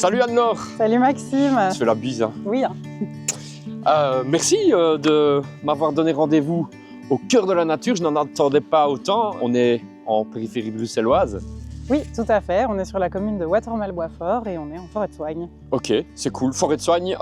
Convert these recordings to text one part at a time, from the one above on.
Salut Anne-Laure. Salut Maxime. Tu fais la bise. Hein. Oui. Merci de m'avoir donné rendez-vous au cœur de la nature. Je n'en attendais pas autant. On est en périphérie bruxelloise. Oui, tout à fait. On est sur la commune de Watermal-Boisfort et on est en forêt de Soigne. Ok, c'est cool. Forêt de Soigne,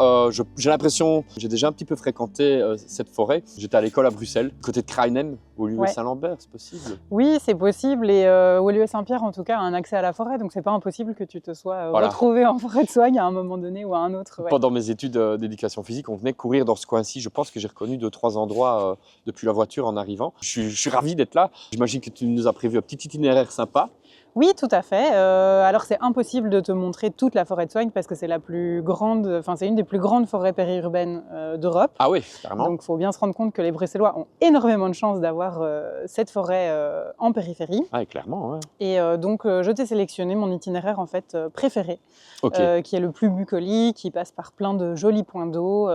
j'ai l'impression, j'ai déjà un petit peu fréquenté cette forêt. J'étais à l'école à Bruxelles, côté de Kruinen, au lieu de Saint-Lambert, c'est possible? Oui, c'est possible et au lieu Saint-Pierre, en tout cas, a un accès à la forêt, donc c'est pas impossible que tu te sois retrouvé en forêt de Soigne à un moment donné ou à un autre. Ouais. Pendant mes études d'éducation physique, on venait courir dans ce coin-ci. Je pense que j'ai reconnu 2-3 endroits depuis la voiture en arrivant. Je suis ravi d'être là. J'imagine que tu nous as prévu un petit itinéraire sympa. Oui, tout à fait. Alors c'est impossible de te montrer toute la forêt de Soigne parce que c'est la plus grande, enfin c'est une des plus grandes forêts périurbaines d'Europe. Ah oui, carrément. Donc il faut bien se rendre compte que les Bruxellois ont énormément de chance d'avoir cette forêt en périphérie. Ah, clairement, ouais. Et donc je t'ai sélectionné mon itinéraire en fait préféré, qui est le plus bucolique, qui passe par plein de jolis points d'eau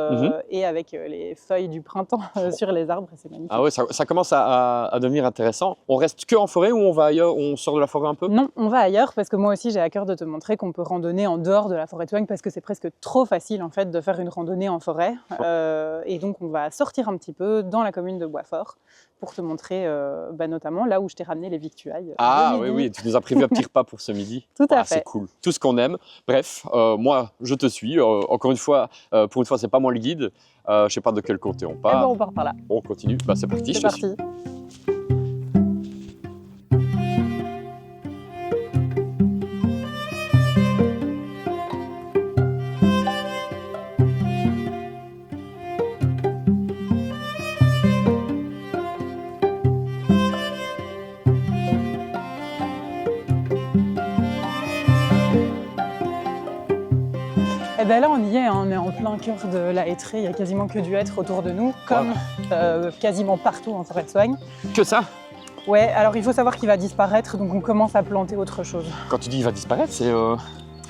et avec les feuilles du printemps sur les arbres, c'est magnifique. Ah ouais, ça commence à devenir intéressant. On reste que en forêt ou on va ailleurs, on sort de la forêt un peu? Non, on va ailleurs parce que moi aussi j'ai à cœur de te montrer qu'on peut randonner en dehors de la forêt de Soigne parce que c'est presque trop facile en fait de faire une randonnée en forêt. Et donc on va sortir un petit peu dans la commune de Boisfort pour te montrer notamment là où je t'ai ramené les victuailles. Ah oui, tu nous as prévu un petit repas pour ce midi. Tout à fait. C'est cool, tout ce qu'on aime. Bref, moi je te suis. Encore une fois, pour une fois c'est pas moi le guide. Je sais pas de quel côté on part. Eh ben, on part par là. On continue, c'est parti. C'est parti. Et bien là on y est, hein, on est en plein cœur de la hêtraie, il n'y a quasiment que du hêtre autour de nous, comme quasiment partout en forêt de Soigne. Que ça? Ouais, alors il faut savoir qu'il va disparaître, donc on commence à planter autre chose. Quand tu dis il va disparaître, c'est...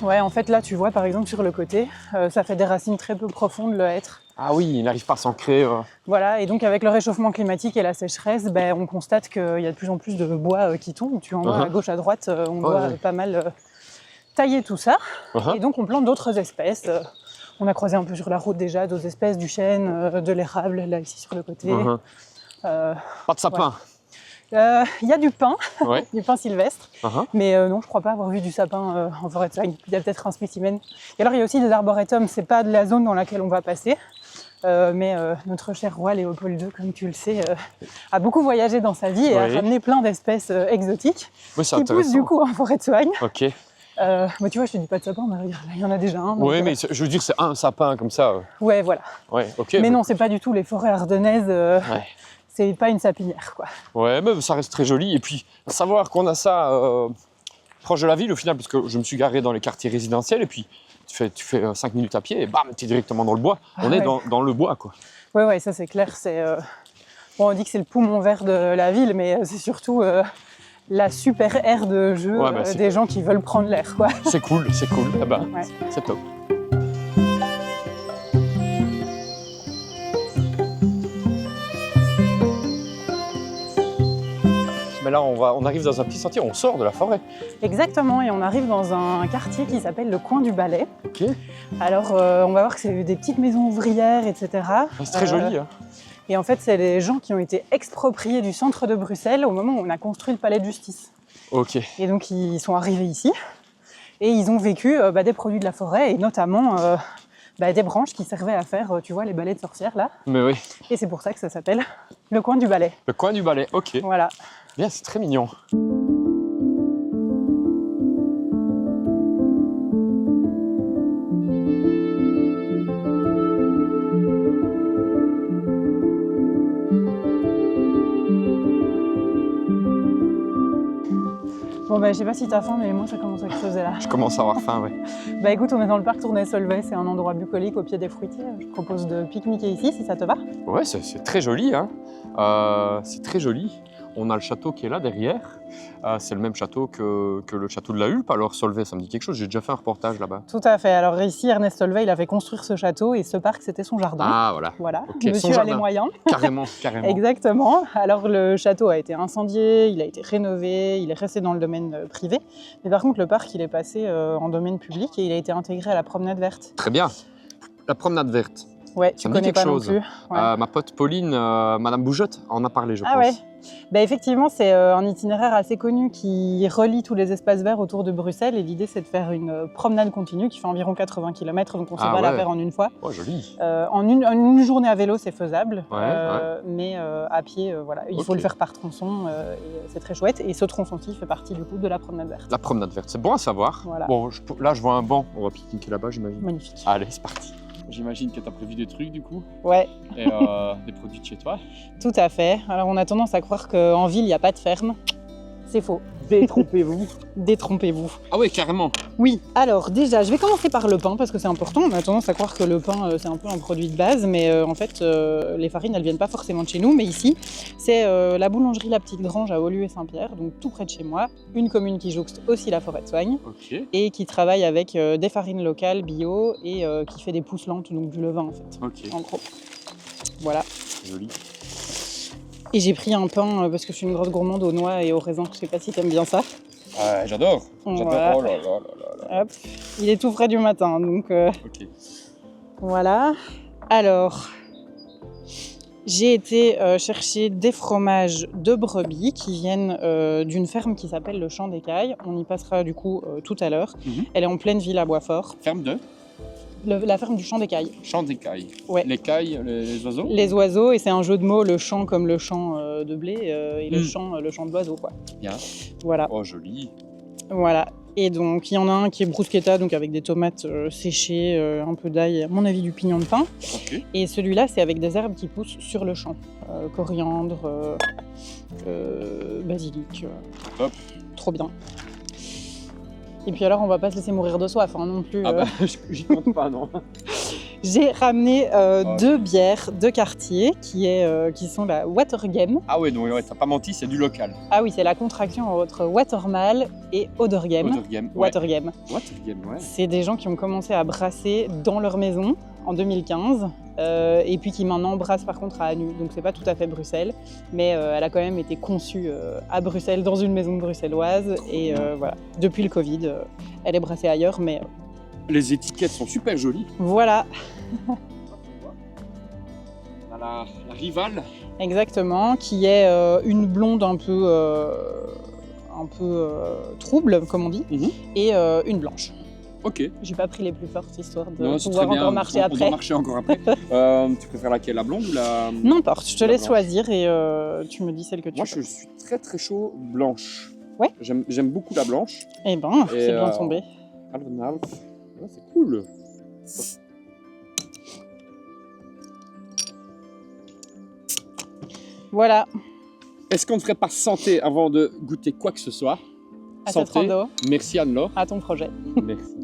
Ouais, en fait là tu vois par exemple sur le côté, ça fait des racines très peu profondes le hêtre. Ah oui, il n'arrive pas à s'ancrer. Voilà, et donc avec le réchauffement climatique et la sécheresse, on constate qu'il y a de plus en plus de bois qui tombent. Tu en vois à gauche, à droite, on doit pas mal tailler tout ça. Et donc on plante d'autres espèces. On a croisé un peu sur la route déjà d'autres espèces, du chêne, de l'érable, là ici sur le côté. Pas de sapin. Il y a du pin, Ouais. du pin sylvestre, mais non, je crois pas avoir vu du sapin en forêt de Soigne. Il y a peut-être un spécimen. Et alors il y a aussi des arboretums, c'est pas de la zone dans laquelle on va passer, mais notre cher roi Léopold II, comme tu le sais, a beaucoup voyagé dans sa vie et a ramené plein d'espèces exotiques qui poussent du coup en forêt de Soigne. Ok. Tu vois, je te dis pas de sapin, mais regarde, là il y en a déjà un. Oui, mais je veux dire, c'est un sapin comme ça. Ouais, voilà. Ouais, ok. Mais non, c'est pas du tout les forêts ardennaises. C'est pas une sapinière, quoi. Ouais, mais ça reste très joli. Et puis, savoir qu'on a ça proche de la ville, au final, parce que je me suis garé dans les quartiers résidentiels, et puis tu fais 5 minutes à pied, et bam, tu es directement dans le bois. On est dans le bois, quoi. Ouais, ça c'est clair. Bon, on dit que c'est le poumon vert de la ville, mais c'est surtout la super aire de jeu des gens qui veulent prendre l'air, quoi. C'est cool. Eh ben, c'est top. Mais là, on arrive dans un petit sentier, on sort de la forêt. Exactement, et on arrive dans un quartier qui s'appelle le Coin du Balai. Ok. Alors, on va voir que c'est des petites maisons ouvrières, etc. C'est très joli. Hein. Et en fait, c'est les gens qui ont été expropriés du centre de Bruxelles au moment où on a construit le palais de justice. Ok. Et donc, ils sont arrivés ici et ils ont vécu des produits de la forêt et notamment des branches qui servaient à faire, tu vois, les balais de sorcières là. Mais oui. Et c'est pour ça que ça s'appelle le Coin du Balai. Le Coin du Balai, ok. Voilà. Bien, c'est très mignon. Bon je sais pas si t'as faim, mais moi ça commence à creuser là. Je commence à avoir faim, oui. Écoute, on est dans le parc Tournai-Solvay, c'est un endroit bucolique au pied des fruitiers. Je te propose de pique-niquer ici si ça te va. Ouais, c'est très joli, hein. C'est très joli. on a le château qui est là derrière. C'est le même château que le château de la Hulpe. Alors Solvay, ça me dit quelque chose, j'ai déjà fait un reportage là-bas. Tout à fait. Alors ici, Ernest Solvay, il a fait construire ce château et ce parc, c'était son jardin. Ah voilà. Voilà, Okay, monsieur a les moyens. Carrément, carrément. Exactement. Alors le château a été incendié, il a été rénové, il est resté dans le domaine privé. Mais par contre, le parc, il est passé en domaine public et il a été intégré à la promenade verte. Très bien. La promenade verte. Ouais, tu connais pas non plus. Ouais. Ma pote Pauline, Madame Boujotte, en a parlé, je pense. Ouais. Bah, effectivement, c'est un itinéraire assez connu qui relie tous les espaces verts autour de Bruxelles. Et l'idée, c'est de faire une promenade continue qui fait environ 80 km. Donc, on ne sait pas la faire en une fois. Oh, joli. En une journée à vélo, c'est faisable. Ouais. Mais à pied, voilà, il faut le faire par tronçon. Et c'est très chouette. Et ce tronçon-ci fait partie du coup de la promenade verte. La promenade verte, c'est bon à savoir. Voilà. Bon, là, je vois un banc. On va pique-niquer là-bas, j'imagine. Magnifique. Allez, c'est parti. J'imagine que tu as prévu des trucs du coup. Ouais. Et des produits de chez toi. Tout à fait. Alors on a tendance à croire qu'en ville, il n'y a pas de ferme. C'est faux. Détrompez-vous. Détrompez-vous. Ah ouais, carrément. Oui. Alors déjà, je vais commencer par le pain parce que c'est important. On a tendance à croire que le pain, c'est un peu un produit de base. Mais en fait, les farines, elles viennent pas forcément de chez nous. Mais ici, c'est la boulangerie La Petite Grange à Aulus et Saint-Pierre, donc tout près de chez moi. Une commune qui jouxte aussi la forêt de Soignes. Ok. Et qui travaille avec des farines locales, bio, et qui fait des pousses lentes, donc du levain en fait. Ok. En gros. Voilà. Joli. Et j'ai pris un pain parce que je suis une grosse gourmande aux noix et aux raisins. Je sais pas si t'aimes bien ça. J'adore. Voilà. Oh là là là là. Hop. Il est tout frais du matin, donc Ok. voilà. Alors, j'ai été chercher des fromages de brebis qui viennent d'une ferme qui s'appelle le Champ d'Écailles. On y passera du coup tout à l'heure. Elle est en pleine ville à Boisfort. Ferme de La ferme du Champ d'Écailles. Champ d'écailles. Ouais. L'écaille, les oiseaux. Les oiseaux, et c'est un jeu de mots, le champ comme le champ de blé et le champ d'oiseaux, quoi. Bien. Voilà. Oh, joli. Voilà. Et donc, il y en a un qui est bruschetta, donc avec des tomates séchées, un peu d'ail, et à mon avis du pignon de pin. Ok. Et celui-là, c'est avec des herbes qui poussent sur le champ. Coriandre, basilic. Top. Trop bien. Et puis alors, on va pas se laisser mourir de soif, hein, non plus. Ah bah, j'y compte pas, non. J'ai ramené 2 bières de quartier qui sont la Watergem. Ah ouais, donc ouais, t'as pas menti, c'est du local. Ah oui, c'est la contraction entre Watermal et Odergem. Watergem. Ouais. Watergem. Watergem, ouais. C'est des gens qui ont commencé à brasser dans leur maison en 2015 et puis qui maintenant brassent par contre à Anu. Donc c'est pas tout à fait Bruxelles, mais elle a quand même été conçue à Bruxelles dans une maison bruxelloise et voilà. Depuis le Covid, elle est brassée ailleurs, mais Les étiquettes sont super jolies. voilà. On a la rivale. Exactement, qui est une blonde un peu trouble, comme on dit, et une blanche. Ok. J'ai pas pris les plus fortes, histoire de Non, c'est pouvoir très bien. encore marcher On après. doit marcher encore après. Tu préfères laquelle, la blonde ou la... N'importe, je te La laisse blanche. choisir et tu me dis celle que tu Moi, veux. je suis très très chaud blanche. Ouais. J'aime beaucoup la blanche. Eh ben, Et, c'est bien tombé. Half and half. Ouais, c'est cool. Voilà, Est-ce qu'on ne ferait pas santé avant de goûter quoi que ce soit? à cette Santé. rando, Merci Anne-Laure. à ton projet. Merci.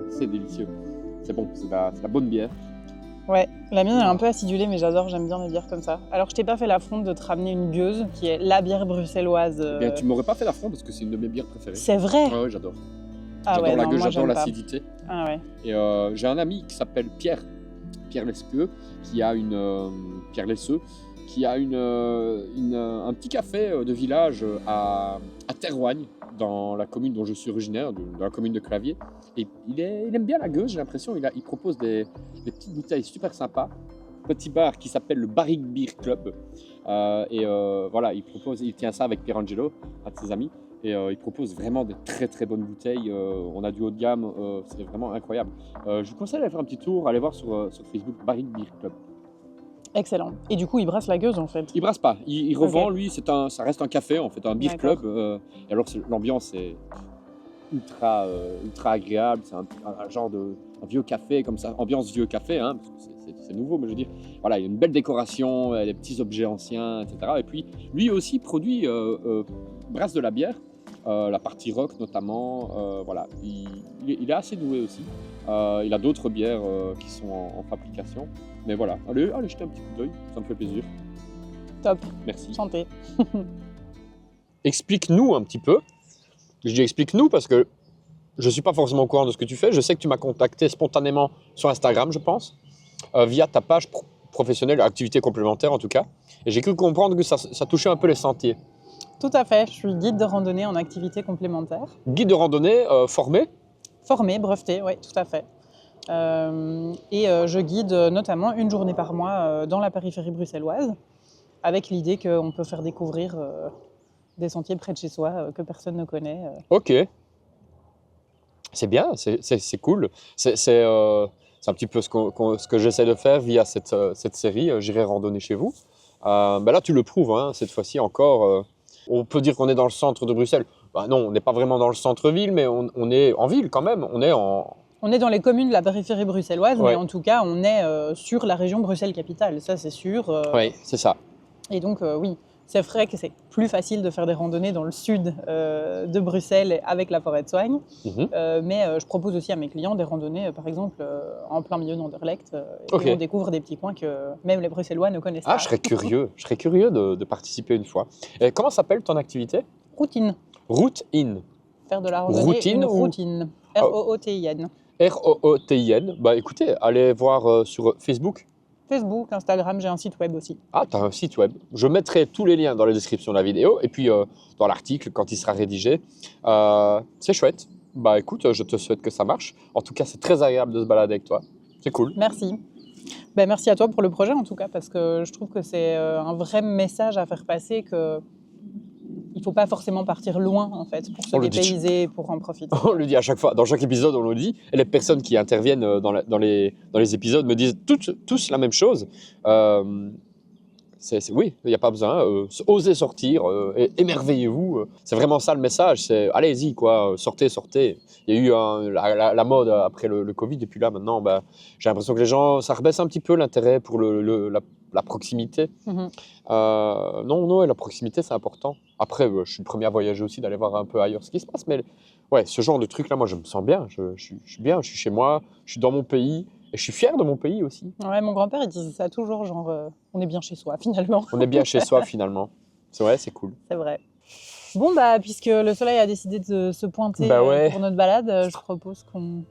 C'est délicieux. C'est bon, c'est la bonne bière. Ouais, la mienne elle est un peu acidulée, mais j'adore, j'aime bien les bières comme ça. Alors je t'ai pas fait l'affront de te ramener une gueuse, qui est la bière bruxelloise. Eh bien, tu m'aurais pas fait l'affront parce que c'est une de mes bières préférées. C'est vrai. Ouais, j'adore. Ah J'adore ouais, la non, gueule, moi j'adore j'aime pas. l'acidité. Ah ouais. Et j'ai un ami qui s'appelle Pierre Lesqueux, qui a Pierre Lesseux, qui a un petit café de village à Terroigne, dans la commune dont je suis originaire, dans la commune de Clavier. Et il aime bien la gueuse, j'ai l'impression. Il propose des petites bouteilles super sympas. Petit bar qui s'appelle le Barrick Beer Club. Voilà, il tient ça avec Pierangelo, un de ses amis. Et il propose vraiment des très très bonnes bouteilles. On a du haut de gamme, c'est vraiment incroyable. Je vous conseille d'aller faire un petit tour, aller voir sur Facebook Barrick Beer Club. Excellent. Et du coup, il brasse la gueuse en fait. Il brasse pas, il revend, Ok. lui, ça reste un café en fait, un beer D'accord. club. Et alors l'ambiance est ultra agréable, c'est un genre un vieux café comme ça, ambiance vieux café, hein, parce que c'est nouveau, mais je veux dire, voilà, il y a une belle décoration, des petits objets anciens, etc. Et puis lui aussi produit, brasse de la bière. La partie rock notamment, voilà, il est assez doué aussi. Il a d'autres bières qui sont en fabrication. Mais voilà, allez jeter un petit coup d'œil, ça me fait plaisir. Top. Merci. Santé. Explique-nous un petit peu. Je dis explique-nous parce que je ne suis pas forcément au courant de ce que tu fais. Je sais que tu m'as contacté spontanément sur Instagram, je pense, via ta page professionnelle, activité complémentaire en tout cas. Et j'ai cru comprendre que ça touchait un peu les sentiers. Tout à fait, je suis guide de randonnée en activité complémentaire. Guide de randonnée formé? Formé, breveté, oui, tout à fait. Je guide notamment une journée par mois dans la périphérie bruxelloise, avec l'idée qu'on peut faire découvrir des sentiers près de chez soi que personne ne connaît. Ok. C'est bien, c'est cool. C'est un petit peu ce que j'essaie de faire via cette série, J'irai randonner chez vous. Là, tu le prouves, hein, cette fois-ci encore. On peut dire qu'on est dans le centre de Bruxelles. Non, on n'est pas vraiment dans le centre-ville, mais on est en ville quand même. On est dans les communes de la périphérie bruxelloise, ouais. Mais en tout cas, on est sur la région Bruxelles-Capitale, ça c'est sûr. Oui, c'est ça. Et donc, oui, c'est vrai que c'est plus facile de faire des randonnées dans le sud de Bruxelles avec la forêt de Soignes. Mais je propose aussi à mes clients des randonnées, par exemple, en plein milieu d'Anderlecht. Et on découvre des petits coins que même les Bruxellois ne connaissent pas. Je serais curieux de participer une fois. Et comment s'appelle ton activité? Routine. Routine. Faire de la randonnée, une routine. R-O-O-T-I-N. R-O-O-T-I-N. Écoutez, allez voir sur Facebook. Facebook, Instagram, j'ai un site web aussi. Ah, tu as un site web. Je mettrai tous les liens dans la description de la vidéo et puis dans l'article quand il sera rédigé. C'est chouette. Écoute, je te souhaite que ça marche. En tout cas, c'est très agréable de se balader avec toi. C'est cool. Merci. Merci à toi pour le projet en tout cas, parce que je trouve que c'est un vrai message à faire passer que il ne faut pas forcément partir loin en fait pour se dépayser, pour en profiter. On le dit à chaque fois, dans chaque épisode on le dit, et les personnes qui interviennent dans les épisodes me disent tous la même chose. Oui, il n'y a pas besoin, osez sortir, émerveillez-vous, c'est vraiment ça le message, c'est allez-y quoi, sortez. Il y a eu la mode après le Covid, et puis là maintenant j'ai l'impression que les gens, ça rebaisse un petit peu l'intérêt pour la proximité. Non, la proximité c'est important. Après, je suis le premier à voyager aussi, d'aller voir un peu ailleurs ce qui se passe, mais ouais, ce genre de truc là, moi je me sens bien, je suis bien, je suis chez moi, je suis dans mon pays. Et je suis fier de mon pays aussi. Ouais, mon grand-père, il disait ça toujours, genre, on est bien chez soi, finalement. On est bien chez soi, finalement. C'est vrai, c'est cool. C'est vrai. Bon, puisque le soleil a décidé de se pointer pour notre balade, je propose qu'on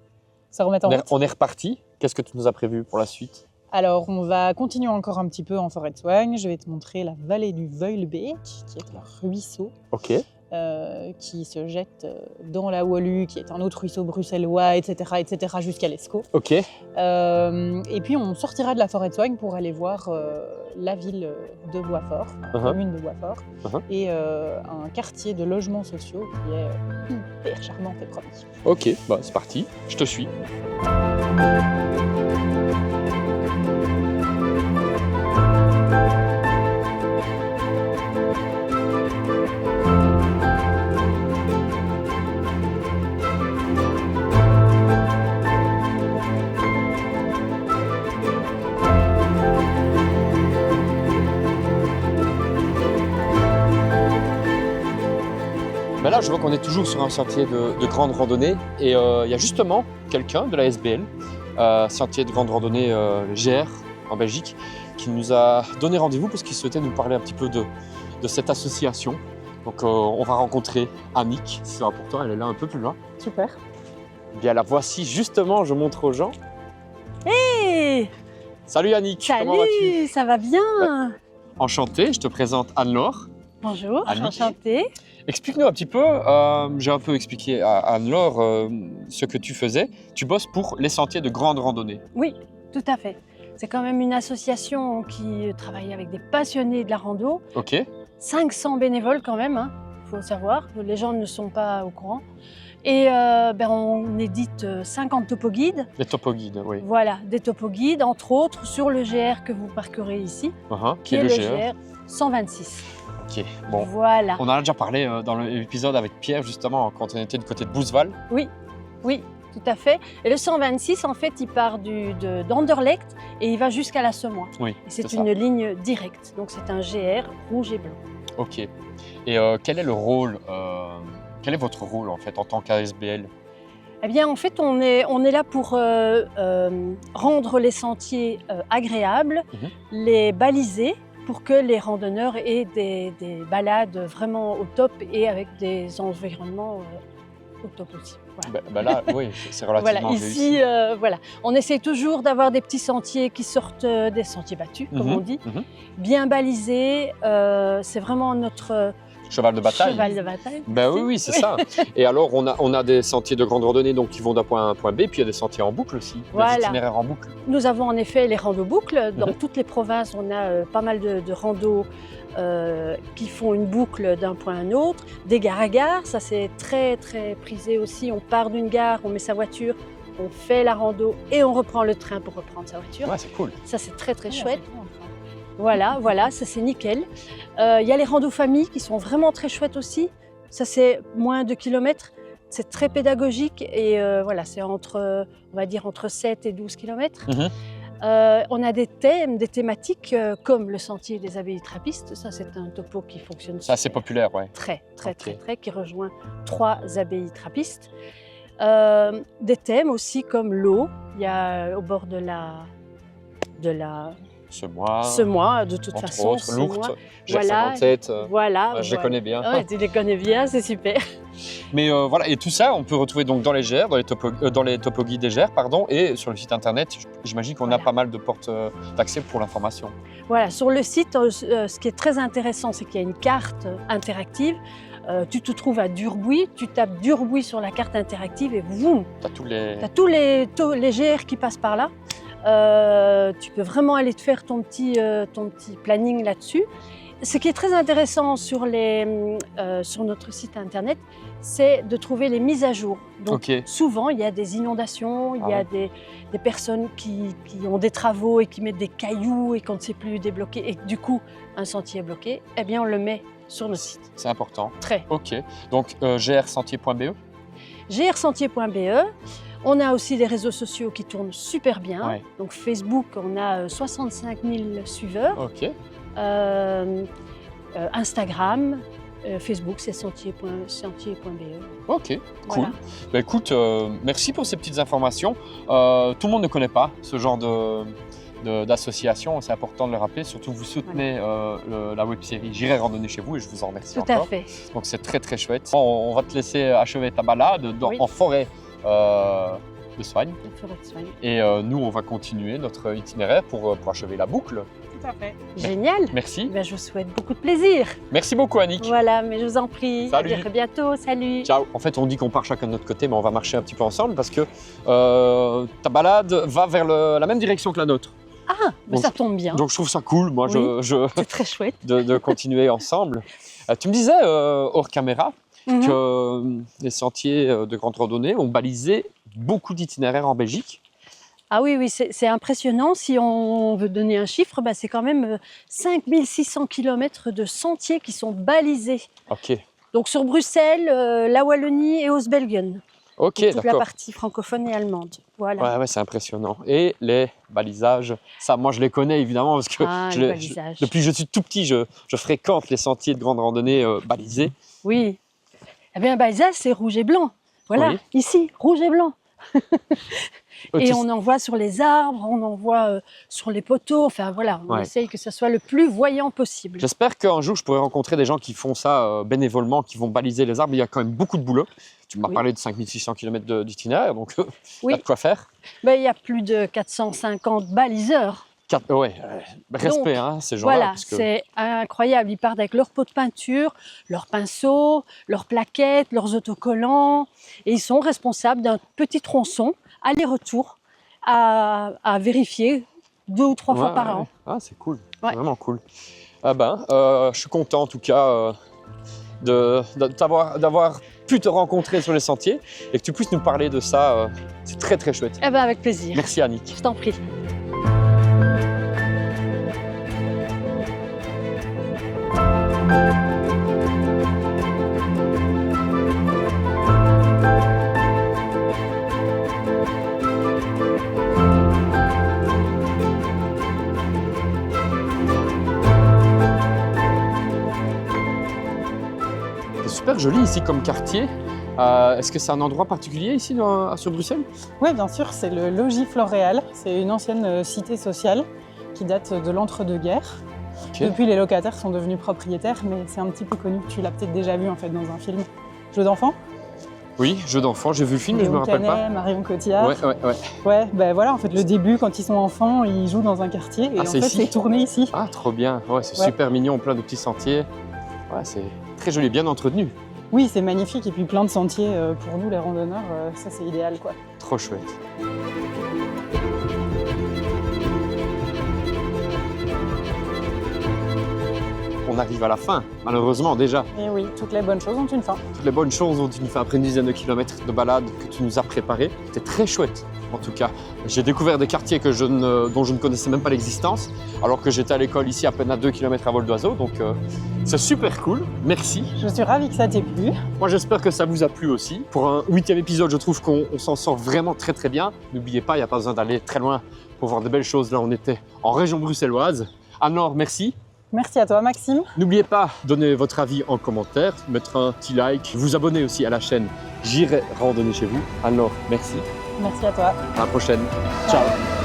se remette en route. On est reparti. Qu'est-ce que tu nous as prévu pour la suite? Alors, on va continuer encore un petit peu en forêt de Soignes. Je vais te montrer la vallée du Veulbeek, qui est un ruisseau. Ok. Qui se jette dans la Wolu, qui est un autre ruisseau bruxellois, etc., jusqu'à l'Escaut. Ok. Et puis on sortira de la forêt de Soignes pour aller voir la ville de Boisfort, la commune de Boisfort, et un quartier de logements sociaux qui est hyper charmant et promis. Ok, c'est parti, je te suis. Là, je vois qu'on est toujours sur un sentier de grande randonnée et il y a justement quelqu'un de la SBL, sentier de grande randonnée GR en Belgique, qui nous a donné rendez-vous parce qu'il souhaitait nous parler un petit peu de cette association. Donc on va rencontrer Annick, si c'est important, elle est là un peu plus loin. Super. Bien, la voici justement, je montre aux gens. Hey! Salut Annick, comment vas-tu? Ça va bien. Enchanté, je te présente Anne-Laure. Bonjour, enchantée. Explique-nous un petit peu, j'ai un peu expliqué à Anne-Laure ce que tu faisais. Tu bosses pour les sentiers de grande randonnée. Oui, tout à fait. C'est quand même une association qui travaille avec des passionnés de la rando. Ok. 500 bénévoles quand même, faut savoir, les gens ne sont pas au courant. Et on édite 50 topoguides. Des topoguides, oui. Voilà, des topoguides, entre autres, sur le GR que vous parcourez ici, qui est le GR 126. Ok, bon. Voilà. On en a déjà parlé dans l'épisode avec Pierre, justement, quand on était du côté de Bousval. Oui, tout à fait. Et le 126, en fait, il part d'Anderlecht et il va jusqu'à la Semois. Oui, c'est une ligne directe. Donc, c'est un GR rouge et blanc. Ok. Et quel est le rôle, quel est votre rôle, en fait, en tant qu'ASBL? Eh bien, en fait, on est là pour rendre les sentiers agréables, les baliser pour que les randonneurs aient des balades vraiment au top et avec des environnements au top aussi. Voilà. Là, oui, c'est relativement voilà, réussi. ici, voilà. On essaie toujours d'avoir des petits sentiers qui sortent des sentiers battus, comme on dit, bien balisés. C'est vraiment notre cheval de bataille. Cheval de bataille. Oui, c'est ça. Et alors, on a des sentiers de grande randonnée donc, qui vont d'un point A à un point B, puis il y a des sentiers en boucle aussi, des itinéraires en boucle. Nous avons en effet les randos boucles. Dans toutes les provinces, on a pas mal de randos qui font une boucle d'un point à un autre. Des gares à gare, ça c'est très très prisé aussi. On part d'une gare, on met sa voiture, on fait la rando et on reprend le train pour reprendre sa voiture. Ouais, c'est cool. Ça c'est très très chouette. Voilà, ça c'est nickel. Il y a les randos familles qui sont vraiment très chouettes aussi. Ça c'est moins de kilomètres. C'est très pédagogique et voilà, c'est on va dire entre 7 et 12 kilomètres. On a des thèmes, des thématiques comme le sentier des abbayes trappistes. Ça c'est un topo qui fonctionne. C'est assez populaire, ouais. Très, qui rejoint 3 abbayes trappistes. Des thèmes aussi comme l'eau. Il y a au bord de la Semois, de toute façon. Entre autres, Lourdes, voilà, GR57, voilà. Je les connais bien. Ouais, tu les connais bien, c'est super. Mais voilà, et tout ça, on peut retrouver donc dans les GR, dans les topoguides des GR, pardon, et sur le site internet, j'imagine qu'on a pas mal de portes d'accès pour l'information. Voilà, sur le site, ce qui est très intéressant, c'est qu'il y a une carte interactive. Tu te trouves à Durbuy, tu tapes Durbuy sur la carte interactive et boum, tu as tous les GR qui passent par là. Tu peux vraiment aller te faire ton petit planning là-dessus. Ce qui est très intéressant sur notre site internet, c'est de trouver les mises à jour. Donc souvent, il y a des inondations, il y a des personnes qui ont des travaux et qui mettent des cailloux et qu'on ne sait plus débloquer et que du coup, un sentier est bloqué, eh bien on le met sur notre site. C'est important. Très. Ok. Donc grsentier.be. grsentier.be. On a aussi des réseaux sociaux qui tournent super bien. Donc Facebook, on a 65 000 suiveurs. Instagram, Facebook, c'est sentier.be. Ok, cool. Voilà. Bah, écoute, merci pour ces petites informations. Tout le monde ne connaît pas ce genre d'association, c'est important de le rappeler. Surtout, vous soutenez la web-série J'irai randonner chez vous et je vous en remercie encore. Tout à fait. Donc c'est très très chouette. On va te laisser achever ta balade en forêt de Soignes. Et nous, on va continuer notre itinéraire pour achever la boucle. Tout à fait. Génial. Merci. Ben, je vous souhaite beaucoup de plaisir. Merci beaucoup, Annick. Voilà, mais je vous en prie. Salut. À très bientôt. Salut. Ciao. En fait, on dit qu'on part chacun de notre côté, mais on va marcher un petit peu ensemble parce que ta balade va vers la même direction que la nôtre. Ah, mais ça tombe bien. Donc je trouve ça cool, moi, c'est très chouette. de continuer ensemble. Tu me disais, hors caméra, que les sentiers de grande randonnée ont balisé beaucoup d'itinéraires en Belgique. Ah oui, c'est impressionnant. Si on veut donner un chiffre, c'est quand même 5600 km de sentiers qui sont balisés. Ok. Donc sur Bruxelles, la Wallonie et Oostbelgen. Ok, d'accord. Toute la d'accord. partie francophone et allemande. Voilà. Ouais, c'est impressionnant. Et les balisages, ça, moi, je les connais évidemment parce que depuis que je suis tout petit, je fréquente les sentiers de grande randonnée balisés. Oui. Eh bien, balisage, c'est rouge et blanc. Voilà, ici, rouge et blanc. Et on en voit sur les arbres, on en voit sur les poteaux. Enfin voilà, on essaye que ça soit le plus voyant possible. J'espère qu'un jour, je pourrai rencontrer des gens qui font ça bénévolement, qui vont baliser les arbres. Il y a quand même beaucoup de boulot. Tu m'as parlé de 5600 km d'itinéraire, donc il y a de quoi faire. Ben, il y a plus de 450 baliseurs. Respect, donc, ces gens-là. Voilà, c'est incroyable. Ils partent avec leurs pots de peinture, leurs pinceaux, leurs plaquettes, leurs autocollants. Et ils sont responsables d'un petit tronçon, aller-retour, à vérifier 2 ou 3 fois par an. Ah, c'est cool, vraiment cool. Je suis content en tout cas d'avoir pu te rencontrer sur les sentiers et que tu puisses nous parler de ça. C'est très très chouette. Eh ben, avec plaisir. Merci Annick. Je t'en prie. C'est super joli ici comme quartier. Est-ce que c'est un endroit particulier ici sur Bruxelles? Oui, bien sûr, c'est le logis Floréal. C'est une ancienne cité sociale qui date de l'entre-deux-guerres. Okay. Depuis, les locataires sont devenus propriétaires, mais c'est un petit peu connu. Tu l'as peut-être déjà vu en fait dans un film. Jeu d'enfant? Oui, jeu d'enfant, j'ai vu le film, mais je me rappelle pas. Marion Cotillard. Ouais. Ouais, ben voilà, en fait, le début, quand ils sont enfants, ils jouent dans un quartier et en fait, c'est tourné ici. Ah, trop bien. Ouais, c'est super mignon, plein de petits sentiers. Ouais, c'est très joli, bien entretenu. Oui, c'est magnifique et puis plein de sentiers pour nous, les randonneurs, ça c'est idéal quoi. Trop chouette. On arrive à la fin, malheureusement déjà. Et oui, toutes les bonnes choses ont une fin. Toutes les bonnes choses ont une fin après une dizaine de kilomètres de balade que tu nous as préparés. C'était très chouette, en tout cas. J'ai découvert des quartiers dont je ne connaissais même pas l'existence, alors que j'étais à l'école ici à peine à 2 km à vol d'oiseau. Donc c'est super cool, merci. Je suis ravie que ça t'ait plu. Moi j'espère que ça vous a plu aussi. Pour un 8e épisode, je trouve qu'on s'en sort vraiment très bien. N'oubliez pas, il n'y a pas besoin d'aller très loin pour voir de belles choses. Là on était en région bruxelloise. Anne-Laure, merci. Merci à toi Maxime. N'oubliez pas, donnez votre avis en commentaire, mettre un petit like, vous abonner aussi à la chaîne J'irai randonner chez vous. Alors, merci. Merci à toi. À la prochaine. Ciao.